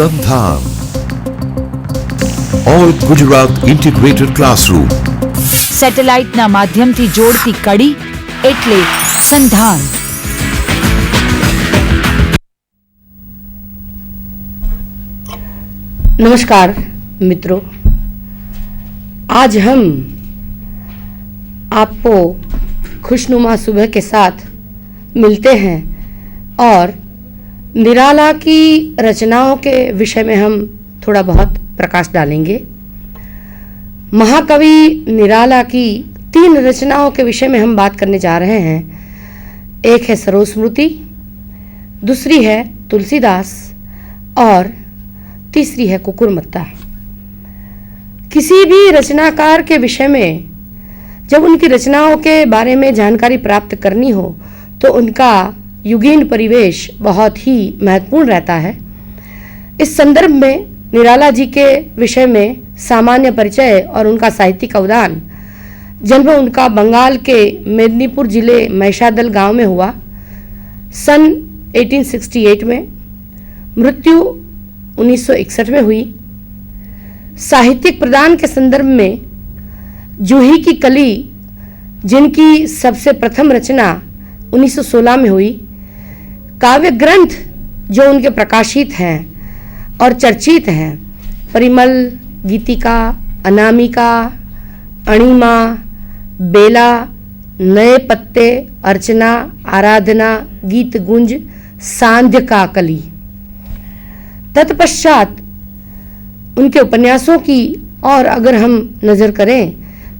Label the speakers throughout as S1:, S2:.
S1: સંધાન all Gujarat integrated classroom
S2: સેટેલાઇટના માધ્યમથી જોડતી કડી એટલે સંધાન।
S3: नमस्कार मित्रों, आज हम आपको खुशनुमा सुबह के साथ मिलते हैं और निराला की रचनाओं के विषय में हम थोड़ा बहुत प्रकाश डालेंगे। महाकवि निराला की 3 रचनाओं के विषय में हम बात करने जा रहे हैं। एक है सरोज स्मृति, दूसरी है तुलसीदास और तीसरी है कुकुरमुत्ता। किसी भी रचनाकार के विषय में जब उनकी रचनाओं के बारे में जानकारी प्राप्त करनी हो तो उनका युगीन परिवेश बहुत ही महत्वपूर्ण रहता है। इस संदर्भ में निराला जी के विषय में सामान्य परिचय और उनका साहित्यिक अवदान। जन्म उनका बंगाल के मेदिनीपुर जिले महिषादल गांव में हुआ सन 1868 में, मृत्यु 1961 में हुई। साहित्यिक प्रदान के संदर्भ में जूही की कली, जिनकी सबसे प्रथम रचना 1916 में हुई, काव्य ग्रंथ जो उनके प्रकाशित हैं और चर्चित हैं, परिमल, गीतिका, अनामिका, अणिमा, बेला, नए पत्ते, अर्चना, आराधना, गीत गुंज, सांध्य का कली। तत्पश्चात उनके उपन्यासों की और अगर हम नज़र करें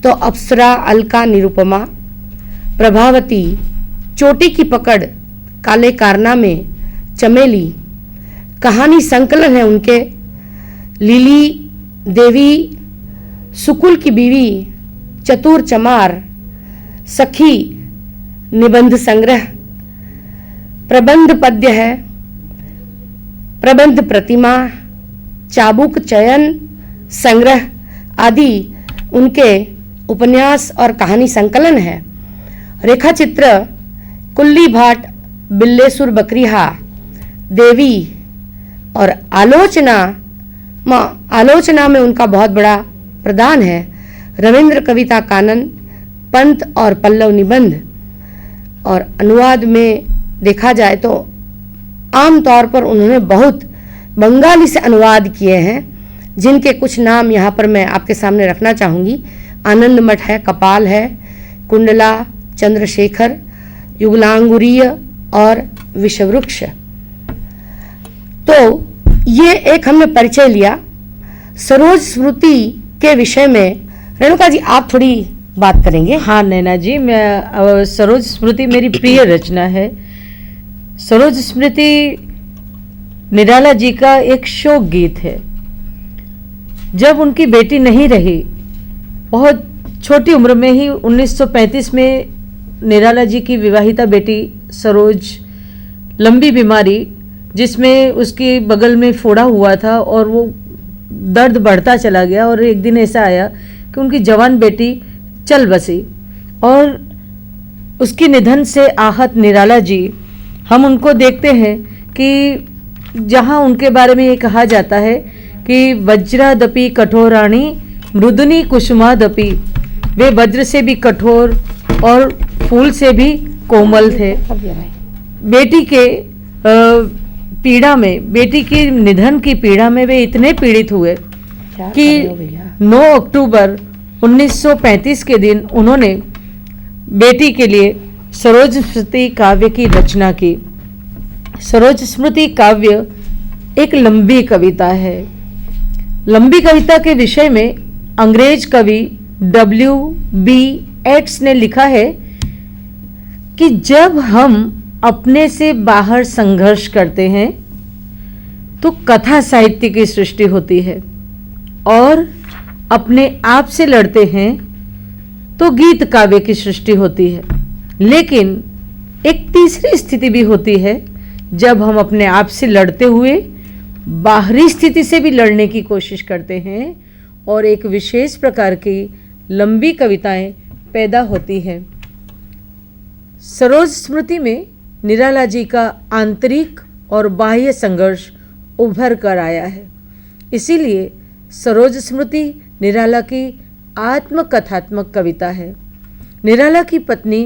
S3: तो अप्सरा, अलका, निरुपमा, प्रभावती, चोटी की पकड़, काले कारनामे, चमेली, कहानी संकलन है उनके, लीली देवी, सुकुल की बीवी, चतुर चमार, सखी, निबंध संग्रह, प्रबंध पद्य है, प्रबंध प्रतिमा, चाबुक चयन संग्रह आदि उनके उपन्यास और कहानी संकलन है। रेखा चित्र कुल्ली भाट, बिल्लेसुर बकरीहा, देवी और आलोचना में उनका बहुत बड़ा प्रदान है। रविंद्र कविता कानन, पंत और पल्लव निबंध। और अनुवाद में देखा जाए तो आम तौर पर उन्होंने बहुत बंगाली से अनुवाद किए हैं, जिनके कुछ नाम यहाँ पर मैं आपके सामने रखना चाहूँगी। आनंद मठ है, कपाल है, कुंडला, चंद्रशेखर, युगलांगुरीय और विषवृक्ष। तो ये एक हमने परिचय लिया। सरोज स्मृति के विषय में रेणुका जी आप थोड़ी बात करेंगे।
S4: हाँ नैना जी, मैं सरोज स्मृति मेरी प्रिय रचना है। सरोज स्मृति निराला जी का एक शोक गीत है। जब उनकी बेटी नहीं रही, बहुत छोटी उम्र में ही 1935 में निराला जी की विवाहिता बेटी सरोज, लंबी बीमारी जिसमें उसके बगल में फोड़ा हुआ था और वो दर्द बढ़ता चला गया, और एक दिन ऐसा आया कि उनकी जवान बेटी चल बसी और उसके निधन से आहत निराला जी, हम उनको देखते हैं कि जहाँ उनके बारे में ये कहा जाता है कि वज्रादपि कठोराणी मृदुनी कुसुमादपि, वे वज्र से भी कठोर और फूल से भी कोमल थे। बेटी के पीड़ा में, बेटी की निधन की पीड़ा में वे इतने पीड़ित हुए कि 9 अक्टूबर 1935 के दिन उन्होंने बेटी के लिए सरोज स्मृति काव्य की रचना की। सरोज स्मृति काव्य एक लंबी कविता है। लंबी कविता के विषय में अंग्रेज कवि W.B. येट्स ने लिखा है कि जब हम अपने से बाहर संघर्ष करते हैं तो कथा साहित्य की सृष्टि होती है, और अपने आप से लड़ते हैं तो गीत काव्य की सृष्टि होती है। लेकिन एक तीसरी स्थिति भी होती है, जब हम अपने आप से लड़ते हुए बाहरी स्थिति से भी लड़ने की कोशिश करते हैं और एक विशेष प्रकार की लंबी कविताएं पैदा होती हैं। सरोज स्मृति में निराला जी का आंतरिक और बाह्य संघर्ष उभर कर आया है। इसीलिए सरोज स्मृति निराला की आत्मकथात्मक कविता है। निराला की पत्नी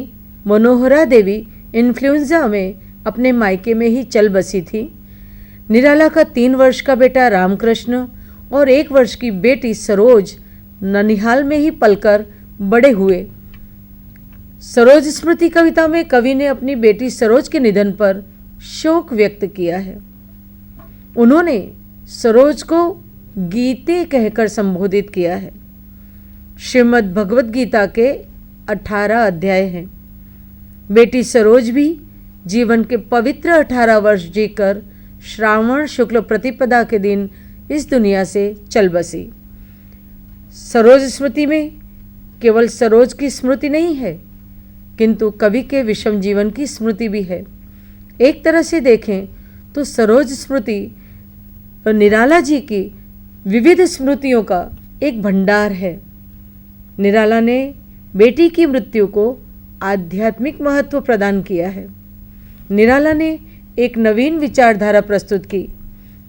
S4: मनोहरा देवी इन्फ्लुएंजा में अपने मायके में ही चल बसी थी। निराला का 3 वर्ष का बेटा रामकृष्ण और 1 वर्ष की बेटी सरोज ननिहाल में ही पलकर बड़े हुए। सरोज स्मृति कविता में कवि ने अपनी बेटी सरोज के निधन पर शोक व्यक्त किया है। उन्होंने सरोज को गीते कहकर संबोधित किया है। श्रीमद् भगवत गीता के 18 अध्याय हैं। बेटी सरोज भी जीवन के पवित्र 18 वर्ष जीकर श्रावण शुक्ल प्रतिपदा के दिन इस दुनिया से चल बसी। सरोज स्मृति में केवल सरोज की स्मृति नहीं है, किंतु कवि के विषम जीवन की स्मृति भी है। एक तरह से देखें तो सरोज स्मृति निराला जी की विविध स्मृतियों का एक भंडार है। निराला ने बेटी की मृत्यु को आध्यात्मिक महत्व प्रदान किया है। निराला ने एक नवीन विचारधारा प्रस्तुत की।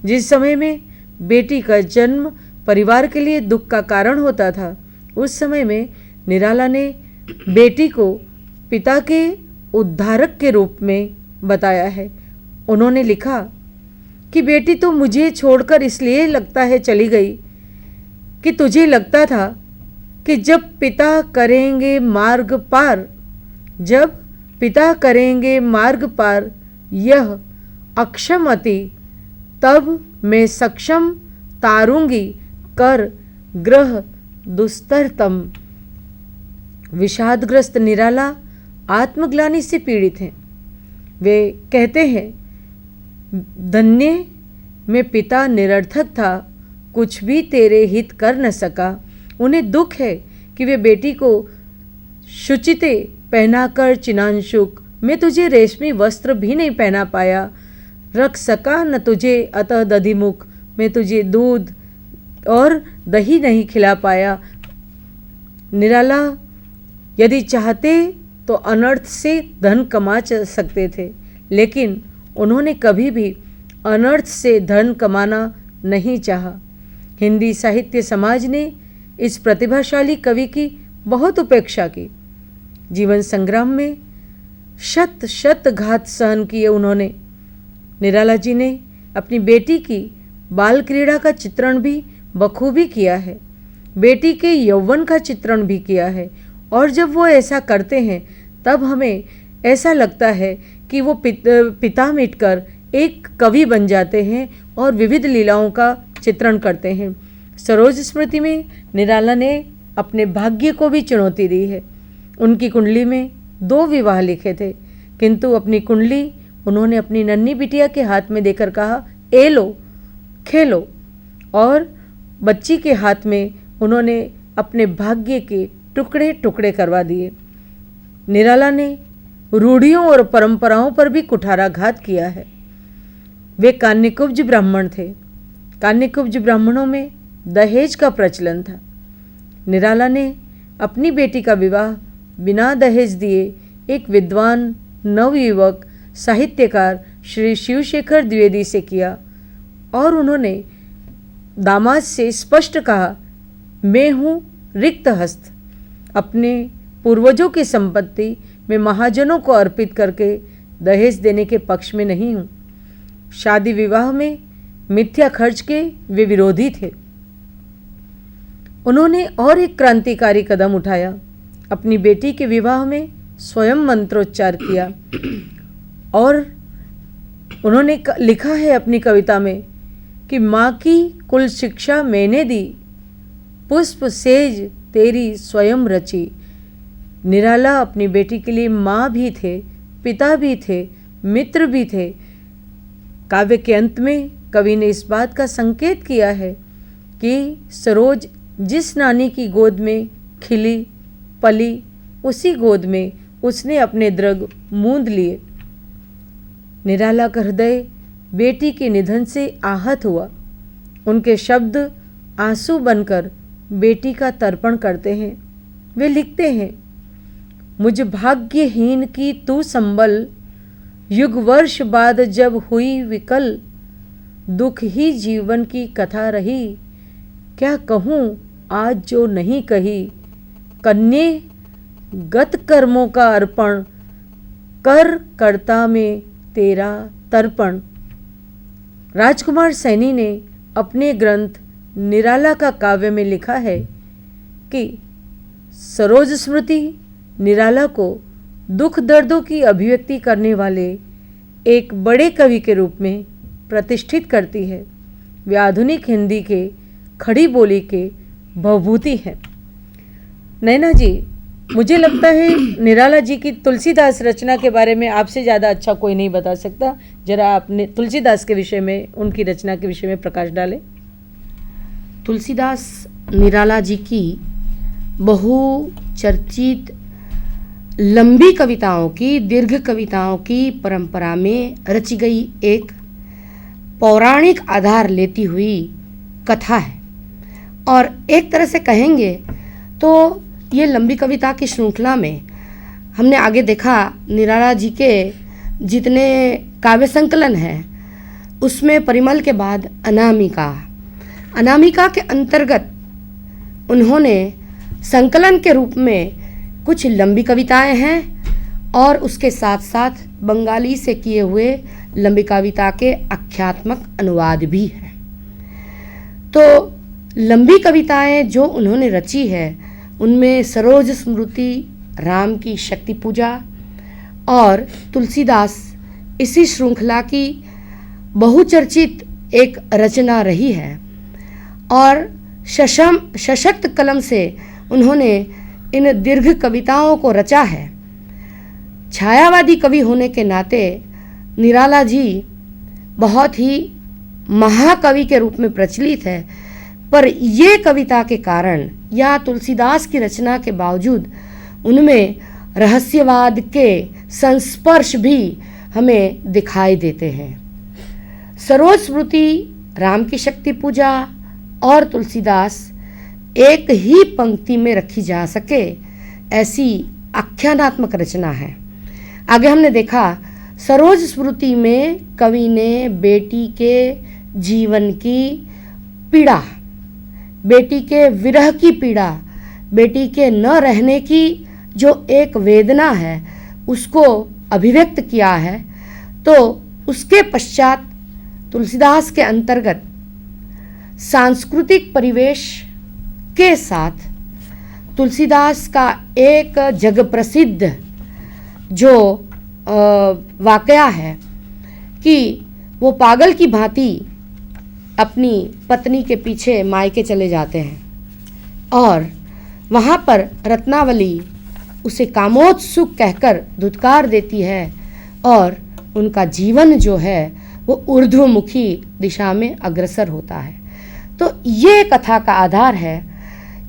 S4: जिस समय में बेटी का जन्म परिवार के लिए दुख का कारण होता था, उस समय में निराला ने बेटी को पिता के उद्धारक के रूप में बताया है। उन्होंने लिखा कि बेटी तो मुझे छोड़कर इसलिए लगता है चली गई कि तुझे लगता था कि जब पिता करेंगे मार्ग पार, जब पिता करेंगे मार्ग पार यह अक्षम अति, तब मैं सक्षम तारूंगी कर ग्रह दुस्तरतम। विषादग्रस्त निराला आत्मग्लानि से पीड़ित हैं। वे कहते हैं, धन्य में पिता निरर्थक था, कुछ भी तेरे हित कर न सका। उन्हें दुख है कि वे बेटी को शुचिते पहनाकर चिनांशुक मैं तुझे रेशमी वस्त्र भी नहीं पहना पाया, रख सका न तुझे अतः दधिमुख मैं तुझे दूध और दही नहीं खिला पाया। निराला यदि चाहते तो अनर्थ से धन कमा सकते थे, लेकिन उन्होंने कभी भी अनर्थ से धन कमाना नहीं चाहा। हिंदी साहित्य समाज ने इस प्रतिभाशाली कवि की बहुत उपेक्षा की। जीवन संग्राम में शत शत घात सहन किए उन्होंने। निराला जी ने अपनी बेटी की बाल क्रीड़ा का चित्रण भी बखूबी किया है, बेटी के यौवन का चित्रण भी किया है। और जब वो ऐसा करते हैं तब हमें ऐसा लगता है कि वो पिता मिटकर एक कवि बन जाते हैं और विविध लीलाओं का चित्रण करते हैं। सरोज स्मृति में निराला ने अपने भाग्य को भी चुनौती दी है। उनकी कुंडली में 2 विवाह लिखे थे, किंतु अपनी कुंडली उन्होंने अपनी नन्ही बिटिया के हाथ में देकर कहा, ए लो खेलो। और बच्ची के हाथ में उन्होंने अपने भाग्य के टुकड़े टुकड़े करवा दिए। निराला ने रूढ़ियों और परंपराओं पर भी कुठाराघात किया है। वे कान्यकुब्ज ब्राह्मण थे। कान्यकुब्ज ब्राह्मणों में दहेज का प्रचलन था। निराला ने अपनी बेटी का विवाह बिना दहेज दिए एक विद्वान नवयुवक साहित्यकार श्री शिवशेखर द्विवेदी से किया और उन्होंने दामाद से स्पष्ट कहा, मैं हूँ रिक्त हस्त, अपने पूर्वजों की संपत्ति मैं महाजनों को अर्पित करके दहेज देने के पक्ष में नहीं हूँ। शादी विवाह में मिथ्या खर्च के वे विरोधी थे। उन्होंने और एक क्रांतिकारी कदम उठाया, अपनी बेटी के विवाह में स्वयं मंत्रोच्चार किया। और उन्होंने लिखा है अपनी कविता में कि माँ की कुल शिक्षा मैंने दी, पुष्प सेज तेरी स्वयं रची। निराला अपनी बेटी के लिए माँ भी थे, पिता भी थे, मित्र भी थे। काव्य के अंत में कवि ने इस बात का संकेत किया है कि सरोज जिस नानी की गोद में खिली पली, उसी गोद में उसने अपने द्रग मूंद लिए। निराला का हृदय बेटी के निधन से आहत हुआ। उनके शब्द आंसू बनकर बेटी का तर्पण करते हैं। वे लिखते हैं, मुझ भाग्यहीन की तू संबल, युग वर्ष बाद जब हुई विकल, दुख ही जीवन की कथा रही, क्या कहूँ आज जो नहीं कही। कन्ये गत कर्मों का अर्पण, कर करता में तेरा तर्पण। राजकुमार सैनी ने अपने ग्रंथ निराला का काव्य में लिखा है कि सरोज स्मृति निराला को दुख दर्दों की अभिव्यक्ति करने वाले एक बड़े कवि के रूप में प्रतिष्ठित करती है। वे आधुनिक हिंदी के खड़ी बोली के भवभूति हैं। नैना जी, मुझे लगता है निराला जी की तुलसीदास रचना के बारे में आपसे ज़्यादा अच्छा कोई नहीं बता सकता। जरा आपने तुलसीदास के विषय में, उनकी रचना के विषय में प्रकाश डालें।
S3: तुलसीदास निराला जी की बहुचर्चित लंबी कविताओं की, दीर्घ कविताओं की परंपरा में रची गई एक पौराणिक आधार लेती हुई कथा है। और एक तरह से कहेंगे तो ये लंबी कविता की श्रृंखला में हमने आगे देखा निराला जी के जितने काव्य संकलन हैं उसमें परिमल के बाद अनामिका के अंतर्गत उन्होंने संकलन के रूप में कुछ लंबी कविताएं हैं और उसके साथ साथ बंगाली से किए हुए लंबी कविता के आख्यात्मक अनुवाद भी हैं। तो लंबी कविताएं जो उन्होंने रची है उनमें सरोज स्मृति, राम की शक्ति पूजा और तुलसीदास इसी श्रृंखला की बहुचर्चित एक रचना रही है। और सशक्त कलम से उन्होंने इन दीर्घ कविताओं को रचा है। छायावादी कवि होने के नाते निराला जी बहुत ही महाकवि के रूप में प्रचलित है, पर ये कविता के कारण या तुलसीदास की रचना के बावजूद उनमें रहस्यवाद के संस्पर्श भी हमें दिखाई देते हैं। सरोज स्मृति, राम की शक्ति पूजा और तुलसीदास एक ही पंक्ति में रखी जा सके ऐसी आख्यानात्मक रचना है। आगे हमने देखा सरोज स्मृति में कवि ने बेटी के जीवन की पीड़ा, बेटी के विरह की पीड़ा, बेटी के न रहने की जो एक वेदना है उसको अभिव्यक्त किया है। तो उसके पश्चात तुलसीदास के अंतर्गत सांस्कृतिक परिवेश के साथ तुलसीदास का एक जग प्रसिद्ध जो वाकया है कि वो पागल की भांति अपनी पत्नी के पीछे मायके चले जाते हैं और वहाँ पर रत्नावली उसे कामोत्सुक कहकर धुतकार देती है और उनका जीवन जो है वो ऊर्ध्वमुखी दिशा में अग्रसर होता है। तो ये कथा का आधार है।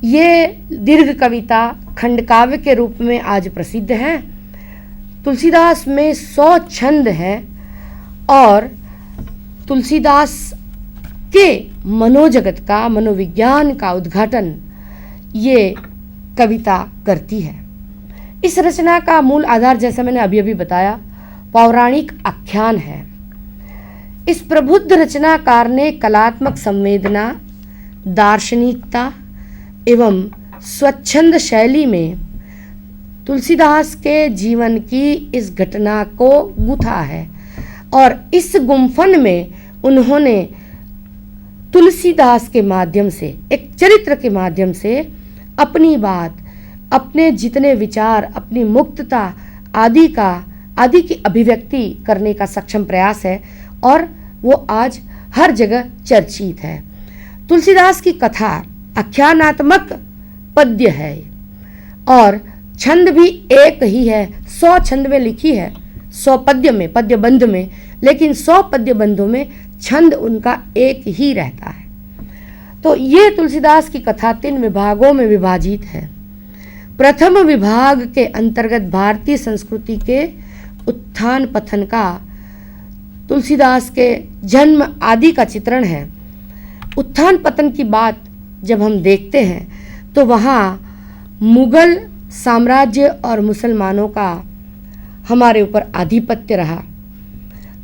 S3: ये दीर्घ कविता खंड काव्य के रूप में आज प्रसिद्ध है। तुलसीदास में 100 छंद हैं और तुलसीदास के मनोजगत का, मनोविज्ञान का उद्घाटन ये कविता करती है। इस रचना का मूल आधार, जैसा मैंने अभी अभी बताया, पौराणिक आख्यान है। इस प्रबुद्ध रचनाकार ने कलात्मक संवेदना, दार्शनिकता एवं स्वच्छंद शैली में तुलसीदास के जीवन की इस घटना को गूंथा है और इस गुम्फन में उन्होंने तुलसीदास के माध्यम से, एक चरित्र के माध्यम से अपनी बात, अपने जितने विचार, अपनी मुक्तता आदि की अभिव्यक्ति करने का सक्षम प्रयास है और वो आज हर जगह चर्चित है। तुलसीदास की कथा आख्यानात्मक पद्य है और छंद भी एक ही है। 100 छंद में लिखी है, 100 पद्य में, पद्य बंध में, लेकिन 100 पद्य बंधों में छंद उनका एक ही रहता है। तो ये तुलसीदास की कथा 3 विभागों में विभाजित है। प्रथम विभाग के अंतर्गत भारतीय संस्कृति के उत्थान पतन का, तुलसीदास के जन्म आदि का चित्रण है। उत्थान पतन की बात जब हम देखते हैं तो वहाँ मुगल साम्राज्य और मुसलमानों का हमारे ऊपर आधिपत्य रहा।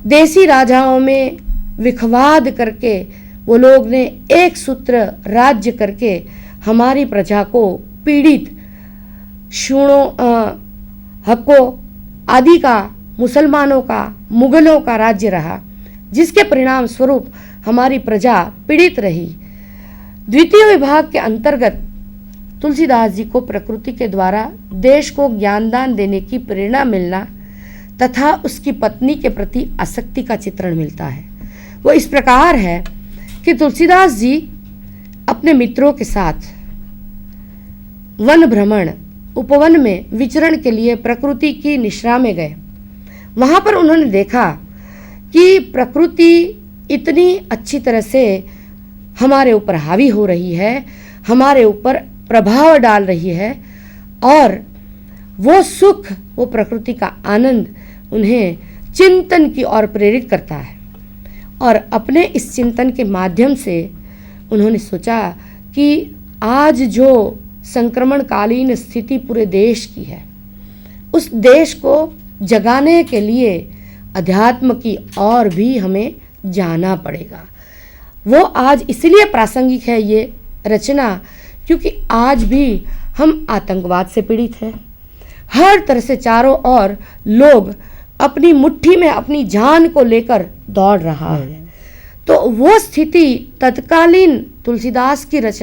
S3: देसी राजाओं में विखवाद करके वो लोग ने एक सूत्र राज्य करके हमारी प्रजा को पीड़ित, शूणों, हक्कों आदि का, मुसलमानों का, मुगलों का राज्य रहा, जिसके परिणाम स्वरूप हमारी प्रजा पीड़ित रही। द्वितीय विभाग के अंतर्गत तुलसीदास जी को प्रकृति के द्वारा देश को ज्ञानदान देने की प्रेरणा मिलना तथा उसकी पत्नी के प्रति आसक्ति का चित्रण मिलता है। वो इस प्रकार है कि तुलसीदास जी अपने मित्रों के साथ वन भ्रमण, उपवन में विचरण के लिए प्रकृति की निश्रा में गए। वहाँ पर उन्होंने देखा कि प्रकृति इतनी अच्छी तरह से हमारे ऊपर हावी हो रही है, हमारे ऊपर प्रभाव डाल रही है, और वो सुख, वो प्रकृति का आनंद उन्हें चिंतन की ओर प्रेरित करता है। और अपने इस चिंतन के माध्यम से उन्होंने सोचा कि आज जो संक्रमणकालीन स्थिति पूरे देश की है, उस देश को जगाने के लिए अध्यात्म की ओर भी हमें जाना पड़ेगा। वो आज इसलिए प्रासंगिक है ये रचना, क्योंकि आज भी हम आतंकवाद से पीड़ित हैं। हर तरह से चारों ओर लोग अपनी मुट्ठी में अपनी जान को लेकर दौड़ रहा है। तो वो स्थिति तत्कालीन तुलसीदास की रचना